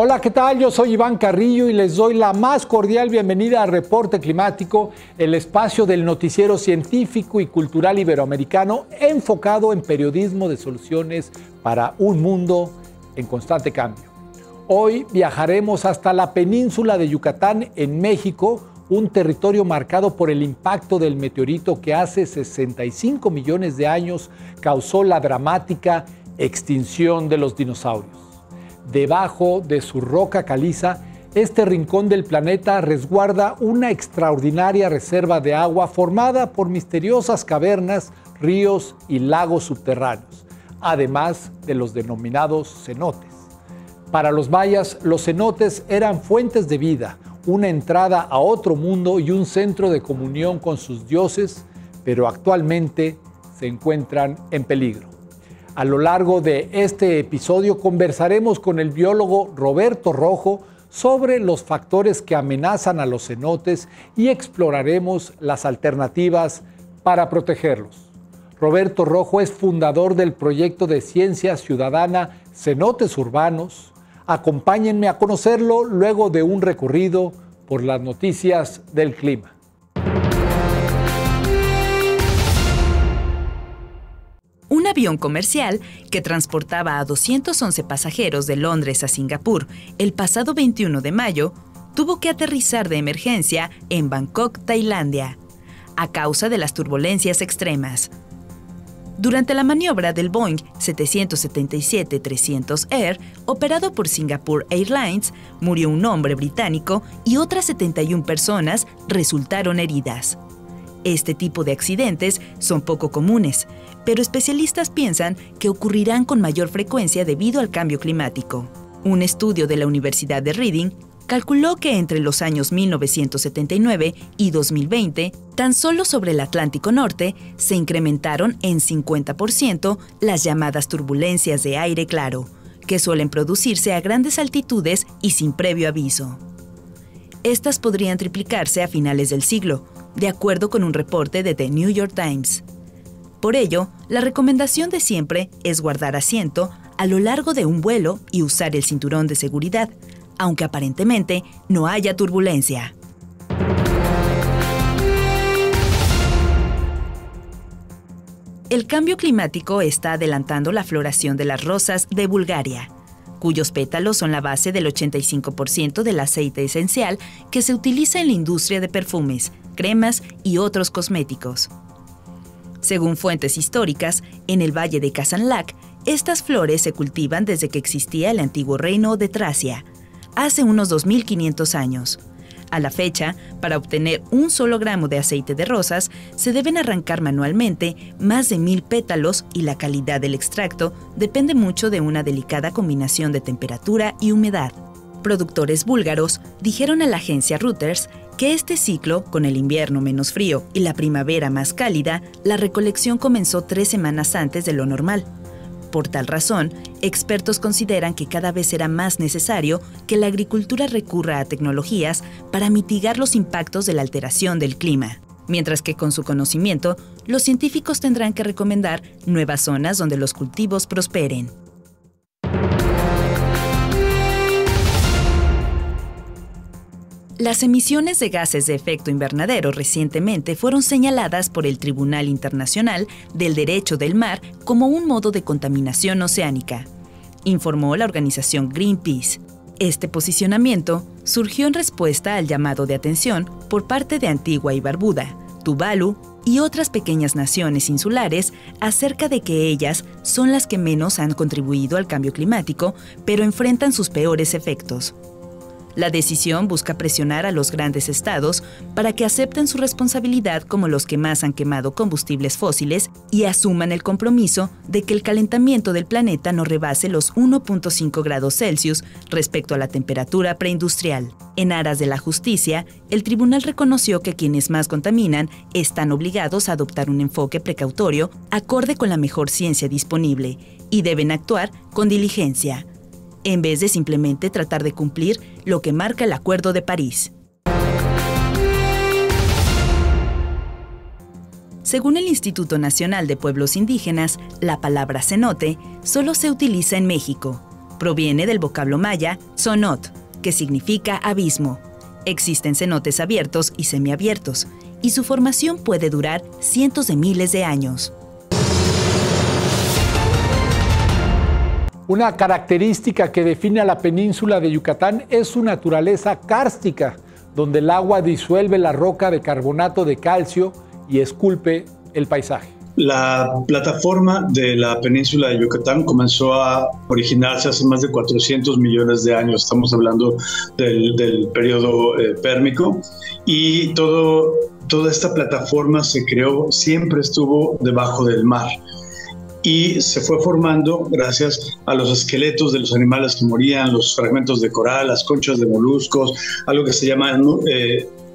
Hola, ¿qué tal? Yo soy Iván Carrillo y les doy la más cordial bienvenida a Reporte Climático, el espacio del noticiero científico y cultural iberoamericano enfocado en periodismo de soluciones para un mundo en constante cambio. Hoy viajaremos hasta la península de Yucatán, en México, un territorio marcado por el impacto del meteorito que hace 65 millones de años causó la dramática extinción de los dinosaurios. Debajo de su roca caliza, este rincón del planeta resguarda una extraordinaria reserva de agua formada por misteriosas cavernas, ríos y lagos subterráneos, además de los denominados cenotes. Para los mayas, los cenotes eran fuentes de vida, una entrada a otro mundo y un centro de comunión con sus dioses, pero actualmente se encuentran en peligro. A lo largo de este episodio conversaremos con el biólogo Roberto Rojo sobre los factores que amenazan a los cenotes y exploraremos las alternativas para protegerlos. Roberto Rojo es fundador del proyecto de ciencia ciudadana Cenotes Urbanos. Acompáñenme a conocerlo luego de un recorrido por las noticias del clima. Un avión comercial que transportaba a 211 pasajeros de Londres a Singapur el pasado 21 de mayo tuvo que aterrizar de emergencia en Bangkok, Tailandia, a causa de las turbulencias extremas. Durante la maniobra del Boeing 777-300 Air, operado por Singapore Airlines, murió un hombre británico y otras 71 personas resultaron heridas. Este tipo de accidentes son poco comunes, pero especialistas piensan que ocurrirán con mayor frecuencia debido al cambio climático. Un estudio de la Universidad de Reading calculó que entre los años 1979 y 2020, tan solo sobre el Atlántico Norte, se incrementaron en 50% las llamadas turbulencias de aire claro, que suelen producirse a grandes altitudes y sin previo aviso. Estas podrían triplicarse a finales del siglo, de acuerdo con un reporte de The New York Times. Por ello, la recomendación de siempre es guardar asiento a lo largo de un vuelo y usar el cinturón de seguridad, aunque aparentemente no haya turbulencia. El cambio climático está adelantando la floración de las rosas de Bulgaria, cuyos pétalos son la base del 85% del aceite esencial que se utiliza en la industria de perfumes, cremas y otros cosméticos. Según fuentes históricas, en el valle de Kazanlak, estas flores se cultivan desde que existía el antiguo reino de Tracia, hace unos 2500 años. A la fecha, para obtener un solo gramo de aceite de rosas, se deben arrancar manualmente más de 1000 pétalos y la calidad del extracto depende mucho de una delicada combinación de temperatura y humedad. Productores búlgaros dijeron a la agencia Reuters que este ciclo, con el invierno menos frío y la primavera más cálida, la recolección comenzó 3 semanas antes de lo normal. Por tal razón, expertos consideran que cada vez será más necesario que la agricultura recurra a tecnologías para mitigar los impactos de la alteración del clima, mientras que con su conocimiento, los científicos tendrán que recomendar nuevas zonas donde los cultivos prosperen. Las emisiones de gases de efecto invernadero recientemente fueron señaladas por el Tribunal Internacional del Derecho del Mar como un modo de contaminación oceánica, informó la organización Greenpeace. Este posicionamiento surgió en respuesta al llamado de atención por parte de Antigua y Barbuda, Tuvalu y otras pequeñas naciones insulares acerca de que ellas son las que menos han contribuido al cambio climático, pero enfrentan sus peores efectos. La decisión busca presionar a los grandes estados para que acepten su responsabilidad como los que más han quemado combustibles fósiles y asuman el compromiso de que el calentamiento del planeta no rebase los 1.5 grados Celsius respecto a la temperatura preindustrial. En aras de la justicia, el tribunal reconoció que quienes más contaminan están obligados a adoptar un enfoque precautorio acorde con la mejor ciencia disponible y deben actuar con diligencia, en vez de simplemente tratar de cumplir lo que marca el Acuerdo de París. Según el Instituto Nacional de Pueblos Indígenas, la palabra cenote solo se utiliza en México, Proviene del vocablo maya sonot, que significa abismo. Existen cenotes abiertos y semiabiertos, y su formación puede durar cientos de miles de años. Una característica que define a la península de Yucatán es su naturaleza kárstica, donde el agua disuelve la roca de carbonato de calcio y esculpe el paisaje. La plataforma de la península de Yucatán comenzó a originarse hace más de 400 millones de años. Estamos hablando del periodo pérmico, y toda esta plataforma se creó, siempre estuvo debajo del mar, y se fue formando gracias a los esqueletos de los animales que morían, los fragmentos de coral, las conchas de moluscos, algo que se llama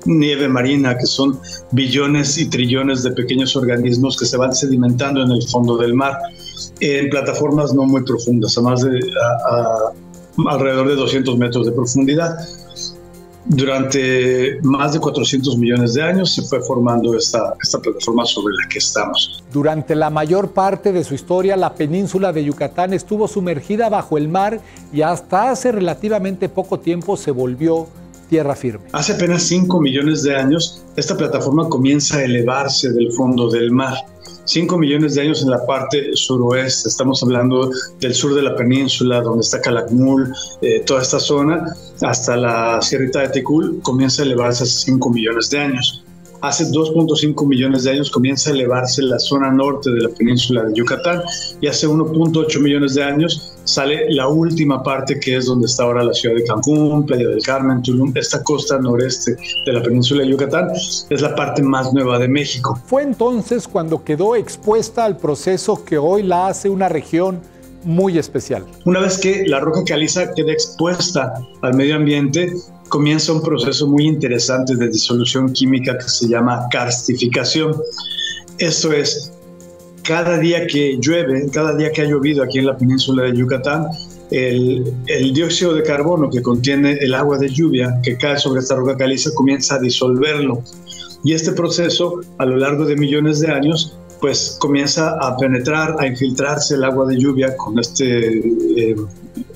nieve marina, que son billones y trillones de pequeños organismos que se van sedimentando en el fondo del mar, en plataformas no muy profundas, alrededor de 200 metros de profundidad. Durante más de 400 millones de años se fue formando esta plataforma sobre la que estamos. Durante la mayor parte de su historia, la península de Yucatán estuvo sumergida bajo el mar y hasta hace relativamente poco tiempo se volvió tierra firme. Hace apenas 5 millones de años, esta plataforma comienza a elevarse del fondo del mar. 5 millones de años en la parte suroeste, estamos hablando del sur de la península, donde está Calakmul, toda esta zona, hasta la Sierrita de Ticul, comienza a elevarse hace 5 millones de años. Hace 2.5 millones de años comienza a elevarse la zona norte de la península de Yucatán, y hace 1.8 millones de años sale la última parte, que es donde está ahora la ciudad de Cancún, Playa del Carmen, Tulum. Esta costa noreste de la península de Yucatán es la parte más nueva de México. Fue entonces cuando quedó expuesta al proceso que hoy la hace una región muy especial. Una vez que la roca caliza queda expuesta al medio ambiente, comienza un proceso muy interesante de disolución química que se llama karstificación. Esto es, cada día que llueve, cada día que ha llovido aquí en la península de Yucatán, el dióxido de carbono que contiene el agua de lluvia que cae sobre esta roca caliza comienza a disolverlo. Y este proceso, a lo largo de millones de años, pues comienza a penetrar, a infiltrarse el agua de lluvia con este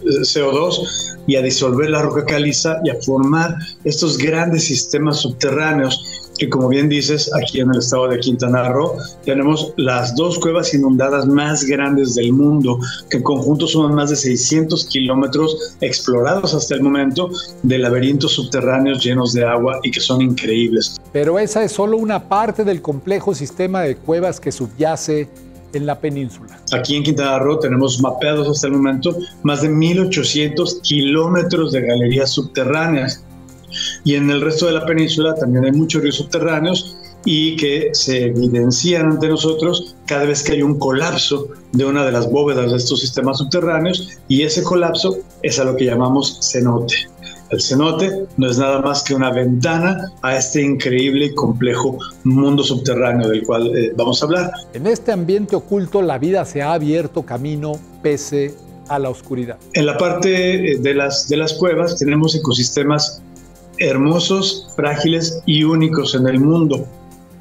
CO2 y a disolver la roca caliza y a formar estos grandes sistemas subterráneos que, como bien dices, aquí en el estado de Quintana Roo tenemos las 2 cuevas inundadas más grandes del mundo, que en conjunto suman más de 600 kilómetros explorados hasta el momento de laberintos subterráneos llenos de agua y que son increíbles. Pero esa es solo una parte del complejo sistema de cuevas que subyace en la península. Aquí en Quintana Roo tenemos mapeados hasta el momento más de 1.800 kilómetros de galerías subterráneas. Y en el resto de la península también hay muchos ríos subterráneos y que se evidencian ante nosotros cada vez que hay un colapso de una de las bóvedas de estos sistemas subterráneos, y ese colapso es a lo que llamamos cenote. El cenote no es nada más que una ventana a este increíble y complejo mundo subterráneo del cual vamos a hablar. En este ambiente oculto, la vida se ha abierto camino pese a la oscuridad. En la parte de las cuevas tenemos ecosistemas hermosos, frágiles y únicos en el mundo,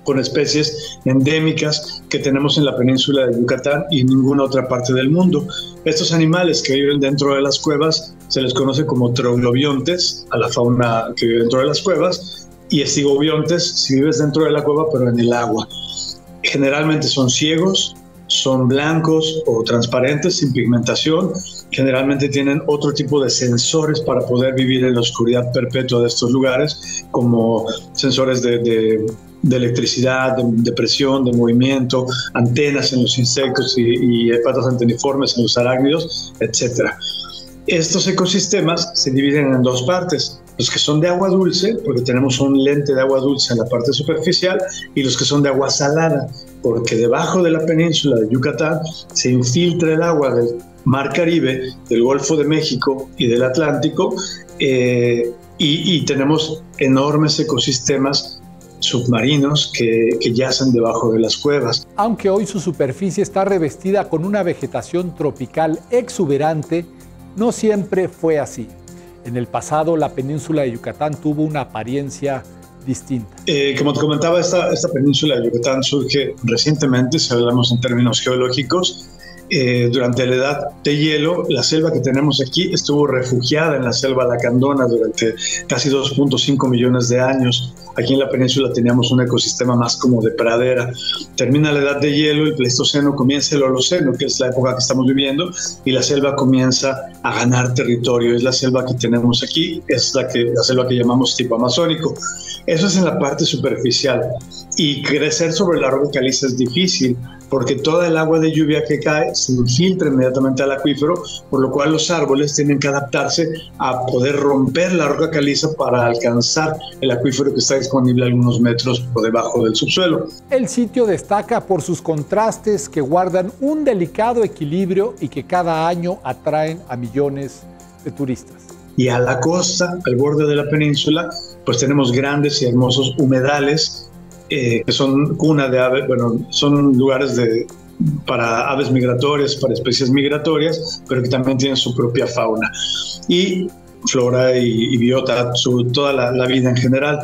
con especies endémicas que tenemos en la península de Yucatán y en ninguna otra parte del mundo. Estos animales que viven dentro de las cuevas se les conoce como troglobiontes a la fauna que vive dentro de las cuevas, y estigobiontes si vives dentro de la cueva pero en el agua. Generalmente son ciegos, son blancos o transparentes sin pigmentación. Generalmente tienen otro tipo de sensores para poder vivir en la oscuridad perpetua de estos lugares, como sensores de electricidad, de presión, de movimiento, antenas en los insectos y patas anteniformes en los arácnidos, etc. Estos ecosistemas se dividen en 2 partes: los que son de agua dulce, porque tenemos un lente de agua dulce en la parte superficial, y los que son de agua salada, porque debajo de la península de Yucatán se infiltra el agua del Mar Caribe, del Golfo de México y del Atlántico, y tenemos enormes ecosistemas submarinos que yacen debajo de las cuevas. Aunque hoy su superficie está revestida con una vegetación tropical exuberante, no siempre fue así. En el pasado, la península de Yucatán tuvo una apariencia distinta. Como te comentaba, esta península de Yucatán surge recientemente, si hablamos en términos geológicos, durante la edad de hielo, la selva que tenemos aquí estuvo refugiada en la selva lacandona durante casi 2.5 millones de años. Aquí en la península teníamos un ecosistema más como de pradera. Termina la edad de hielo, el Pleistoceno, comienza el Holoceno, que es la época que estamos viviendo, y la selva comienza a ganar territorio. Es la selva que tenemos aquí, es la selva que llamamos tipo amazónico. Eso es en la parte superficial. Y crecer sobre la roca caliza es difícil, porque toda el agua de lluvia que cae se infiltra inmediatamente al acuífero, por lo cual los árboles tienen que adaptarse a poder romper la roca caliza para alcanzar el acuífero que está disponible a algunos metros por debajo del subsuelo. El sitio destaca por sus contrastes que guardan un delicado equilibrio y que cada año atraen a millones de turistas. Y a la costa, al borde de la península, pues tenemos grandes y hermosos humedales, que son cuna de aves, bueno, son lugares para aves migratorias, para especies migratorias, pero que también tienen su propia fauna y flora y biota, toda la vida en general.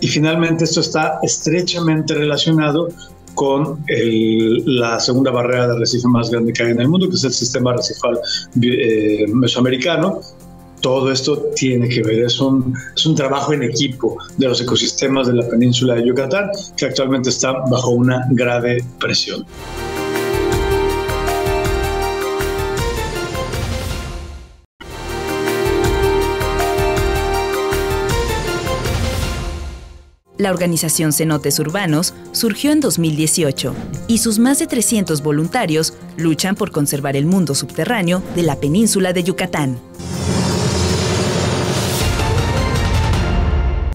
Y finalmente esto está estrechamente relacionado con la segunda barrera de arrecife más grande que hay en el mundo, que es el sistema arrecifal mesoamericano. Todo esto tiene que ver, es un trabajo en equipo de los ecosistemas de la península de Yucatán, que actualmente está bajo una grave presión. La organización Cenotes Urbanos surgió en 2018 y sus más de 300 voluntarios luchan por conservar el mundo subterráneo de la península de Yucatán.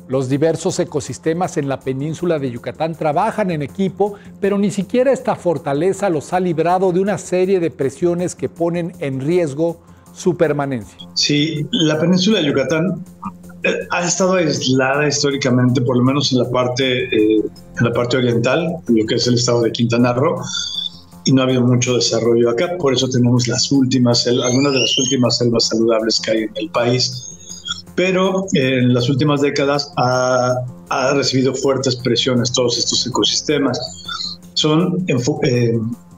Los diversos ecosistemas en la península de Yucatán trabajan en equipo, pero ni siquiera esta fortaleza los ha librado de una serie de presiones que ponen en riesgo su permanencia. Sí, la península de Yucatán ha estado aislada históricamente, por lo menos en la parte oriental, en lo que es el estado de Quintana Roo, y no ha habido mucho desarrollo acá. Por eso tenemos algunas de las últimas selvas saludables que hay en el país. Pero en las últimas décadas ha recibido fuertes presiones todos estos ecosistemas. Son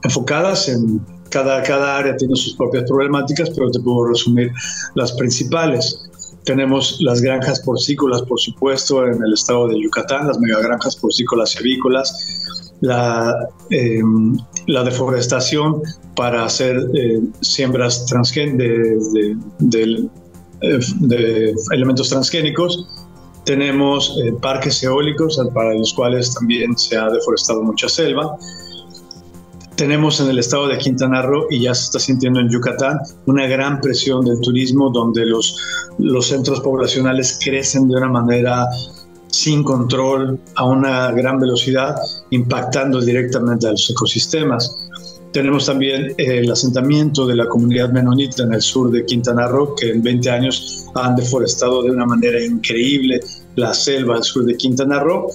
enfocadas en cada área tiene sus propias problemáticas, pero te puedo resumir las principales. Tenemos las granjas porcícolas, por supuesto, en el estado de Yucatán, las megagranjas porcícolas y avícolas, la deforestación para hacer siembras de elementos transgénicos. Tenemos parques eólicos para los cuales también se ha deforestado mucha selva. Tenemos en el estado de Quintana Roo, y ya se está sintiendo en Yucatán, una gran presión del turismo, donde los centros poblacionales crecen de una manera sin control, a una gran velocidad, impactando directamente a los ecosistemas. Tenemos también el asentamiento de la comunidad menonita en el sur de Quintana Roo, que en 20 años han deforestado de una manera increíble la selva al sur de Quintana Roo.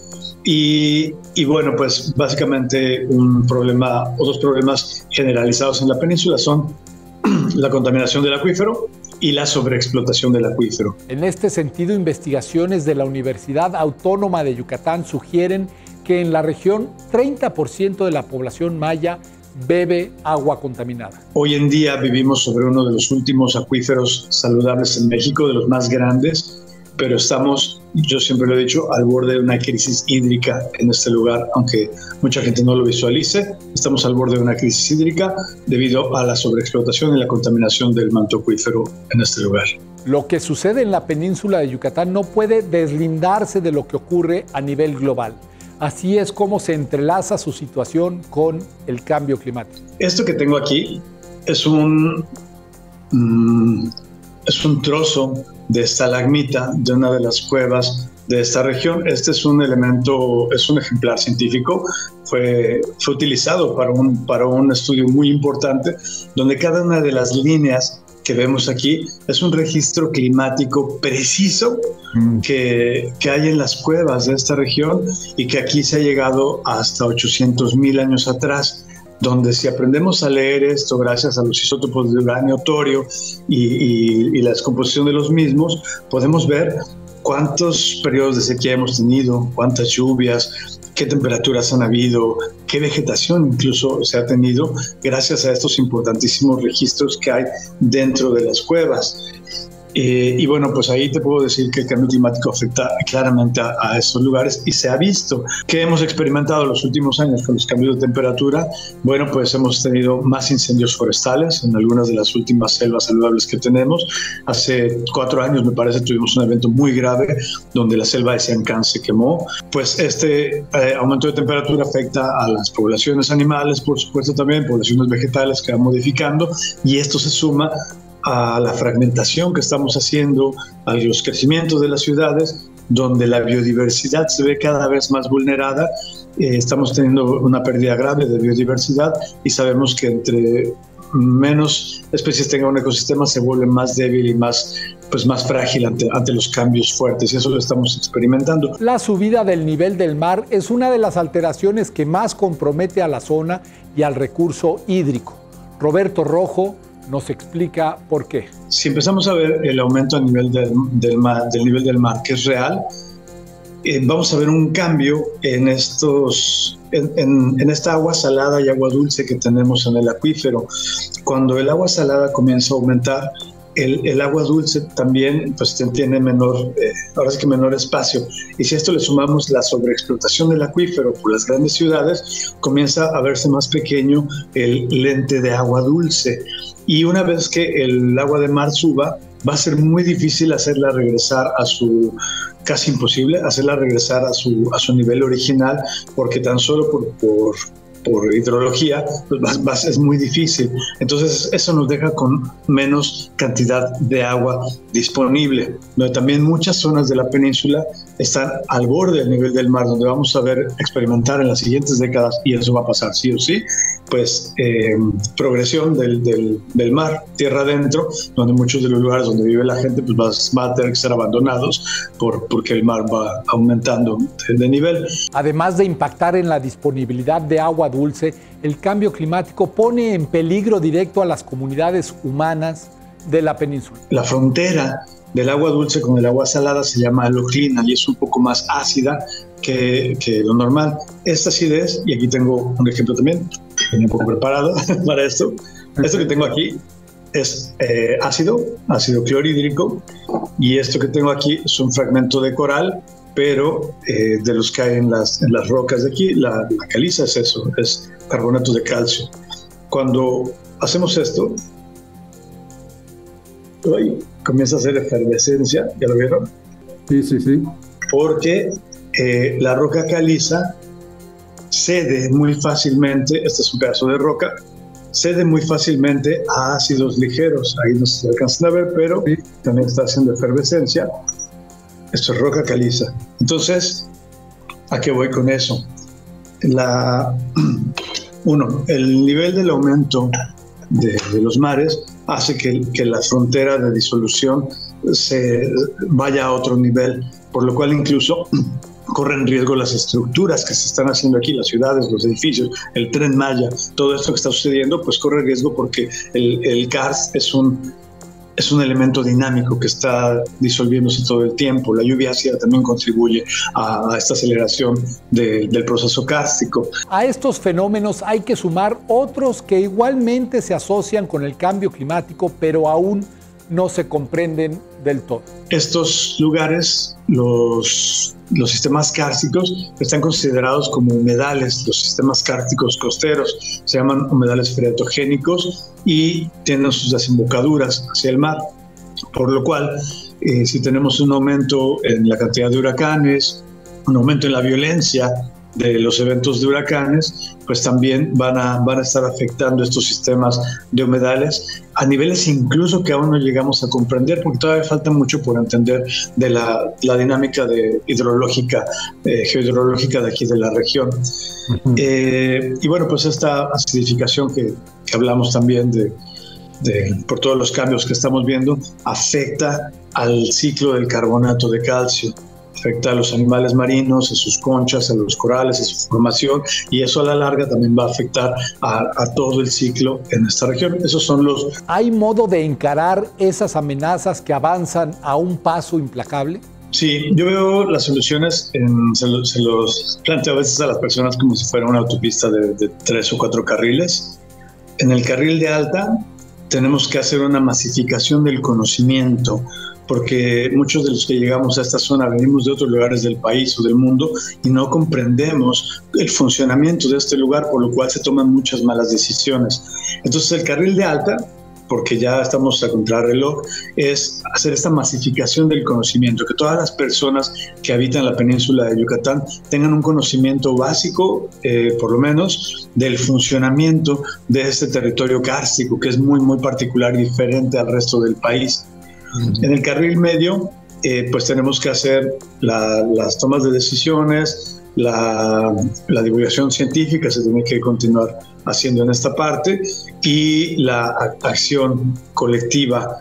Y bueno, pues básicamente otros problemas generalizados en la península son la contaminación del acuífero y la sobreexplotación del acuífero. En este sentido, investigaciones de la Universidad Autónoma de Yucatán sugieren que en la región 30% de la población maya bebe agua contaminada. Hoy en día vivimos sobre uno de los últimos acuíferos saludables en México, de los más grandes, pero estamos, yo siempre lo he dicho, al borde de una crisis hídrica en este lugar, aunque mucha gente no lo visualice. Estamos al borde de una crisis hídrica debido a la sobreexplotación y la contaminación del manto acuífero en este lugar. Lo que sucede en la península de Yucatán no puede deslindarse de lo que ocurre a nivel global. Así es como se entrelaza su situación con el cambio climático. Esto que tengo aquí es un trozo de estalagmita de una de las cuevas de esta región. Este es un ejemplar científico. Fue utilizado para un estudio muy importante, donde cada una de las líneas que vemos aquí es un registro climático preciso que hay en las cuevas de esta región, y que aquí se ha llegado hasta 800,000 años atrás, donde si aprendemos a leer esto gracias a los isótopos de uranio, torio y la descomposición de los mismos, podemos ver cuántos periodos de sequía hemos tenido, cuántas lluvias, qué temperaturas han habido, qué vegetación incluso se ha tenido gracias a estos importantísimos registros que hay dentro de las cuevas. Y bueno, pues ahí te puedo decir que el cambio climático afecta claramente a estos lugares y se ha visto que hemos experimentado los últimos años con los cambios de temperatura. Bueno, pues hemos tenido más incendios forestales en algunas de las últimas selvas saludables que tenemos. Hace 4 años, me parece, tuvimos un evento muy grave donde la selva de Siancán se quemó. Pues este aumento de temperatura afecta a las poblaciones animales, por supuesto también poblaciones vegetales que van modificando, y esto se suma a la fragmentación que estamos haciendo, a los crecimientos de las ciudades, donde la biodiversidad se ve cada vez más vulnerada. Estamos teniendo una pérdida grave de biodiversidad y sabemos que entre menos especies tenga un ecosistema se vuelve más débil y más frágil ante los cambios fuertes, y eso lo estamos experimentando. La subida del nivel del mar es una de las alteraciones que más compromete a la zona y al recurso hídrico. Roberto Rojo nos explica por qué. Si empezamos a ver el aumento a nivel del nivel del mar, que es real, vamos a ver un cambio en esta agua salada y agua dulce que tenemos en el acuífero. Cuando el agua salada comienza a aumentar, el agua dulce también tiene menor espacio. Y si a esto le sumamos la sobreexplotación del acuífero por las grandes ciudades, comienza a verse más pequeño el lente de agua dulce. Y una vez que el agua de mar suba, va a ser muy difícil hacerla regresar casi imposible hacerla regresar a su nivel original, porque tan solo por hidrología es muy difícil. Entonces eso nos deja con menos cantidad de agua disponible. También muchas zonas de la península están al borde del nivel del mar, donde vamos a experimentar en las siguientes décadas, y eso va a pasar sí o sí, progresión del mar tierra adentro, donde muchos de los lugares donde vive la gente van a tener que ser abandonados porque el mar va aumentando de nivel. Además de impactar en la disponibilidad de agua dulce, el cambio climático pone en peligro directo a las comunidades humanas de la península. La frontera del agua dulce con el agua salada se llama haloclina y es un poco más ácida que lo normal. Esta acidez, y aquí tengo un ejemplo también, venía un poco preparado para esto. Esto que tengo aquí es ácido clorhídrico, y esto que tengo aquí es un fragmento de coral, pero de los que hay en las rocas de aquí. La caliza es eso, es carbonato de calcio. Cuando hacemos esto, comienza a hacer efervescencia, ¿ya lo vieron? Sí. Porque la roca caliza cede muy fácilmente, este es un pedazo de roca, cede muy fácilmente a ácidos ligeros. Ahí no se alcanzan a ver, pero también está haciendo efervescencia. Esto es roca caliza. Entonces, ¿a qué voy con eso? El nivel del aumento de los mares hace que la frontera de disolución se vaya a otro nivel, por lo cual incluso corren riesgo las estructuras que se están haciendo aquí, las ciudades, los edificios, el Tren Maya, todo esto que está sucediendo, pues corre riesgo porque el karst es un elemento dinámico que está disolviéndose todo el tiempo. La lluvia ácida también contribuye a esta aceleración del proceso kárstico. A estos fenómenos hay que sumar otros que igualmente se asocian con el cambio climático, pero aún no se comprenden del todo. Estos lugares, los sistemas kársticos, están considerados como humedales. Los sistemas kársticos costeros se llaman humedales freatogénicos y tienen sus desembocaduras hacia el mar, por lo cual si tenemos un aumento en la cantidad de huracanes, un aumento en la violencia de los eventos de huracanes, pues también van a estar afectando estos sistemas de humedales a niveles incluso que aún no llegamos a comprender, porque todavía falta mucho por entender de la dinámica geohidrológica de aquí de la región. Y bueno, pues esta acidificación que hablamos también por todos los cambios que estamos viendo, afecta al ciclo del carbonato de calcio. Afecta a los animales marinos, a sus conchas, a los corales, a su formación, y eso a la larga también va a afectar a todo el ciclo en esta región. Esos son ¿Hay modo de encarar esas amenazas que avanzan a un paso implacable? Sí, yo veo las soluciones, se los planteo a veces a las personas como si fuera una autopista de 3 o 4 carriles. En el carril de alta tenemos que hacer una masificación del conocimiento, porque muchos de los que llegamos a esta zona venimos de otros lugares del país o del mundo y no comprendemos el funcionamiento de este lugar, por lo cual se toman muchas malas decisiones. Entonces el carril de alta, porque ya estamos a contrarreloj, es hacer esta masificación del conocimiento, que todas las personas que habitan la península de Yucatán tengan un conocimiento básico, por lo menos, del funcionamiento de este territorio kárstico, que es muy, muy particular y diferente al resto del país. En el carril medio, pues tenemos que hacer las tomas de decisiones, la divulgación científica se tiene que continuar haciendo en esta parte, y la acción colectiva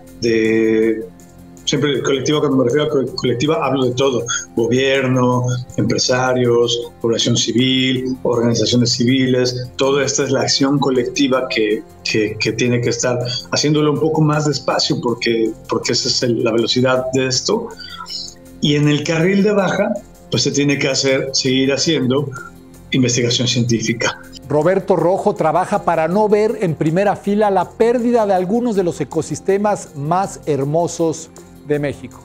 siempre colectiva, cuando me refiero a colectiva hablo de todo: gobierno, empresarios, población civil, organizaciones civiles. Toda esta es la acción colectiva que tiene que estar haciéndolo un poco más despacio, porque esa es la velocidad de esto. Y en el carril de baja, pues se tiene que seguir haciendo investigación científica. Roberto Rojo trabaja para no ver en primera fila la pérdida de algunos de los ecosistemas más hermosos de México.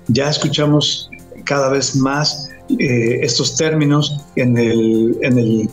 Ya escuchamos cada vez más estos términos en el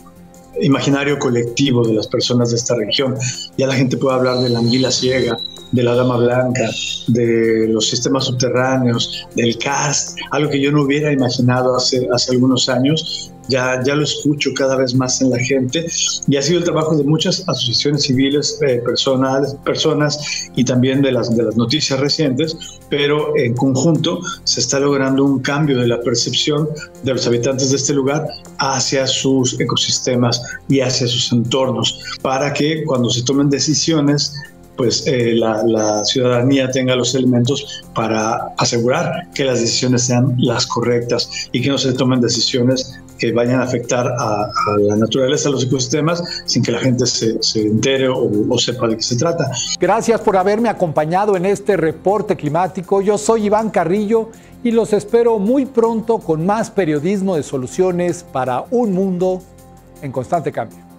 imaginario colectivo de las personas de esta región. Ya la gente puede hablar de la anguila ciega, de la dama blanca, de los sistemas subterráneos, del karst, algo que yo no hubiera imaginado hace algunos años. Ya lo escucho cada vez más en la gente, y ha sido el trabajo de muchas asociaciones civiles, personas, y también de las noticias recientes, pero en conjunto se está logrando un cambio de la percepción de los habitantes de este lugar hacia sus ecosistemas y hacia sus entornos, para que cuando se tomen decisiones, pues la ciudadanía tenga los elementos para asegurar que las decisiones sean las correctas y que no se tomen decisiones que vayan a afectar a la naturaleza, a los ecosistemas, sin que la gente se entere o sepa de qué se trata. Gracias por haberme acompañado en este reporte climático. Yo soy Iván Carrillo y los espero muy pronto con más periodismo de soluciones para un mundo en constante cambio.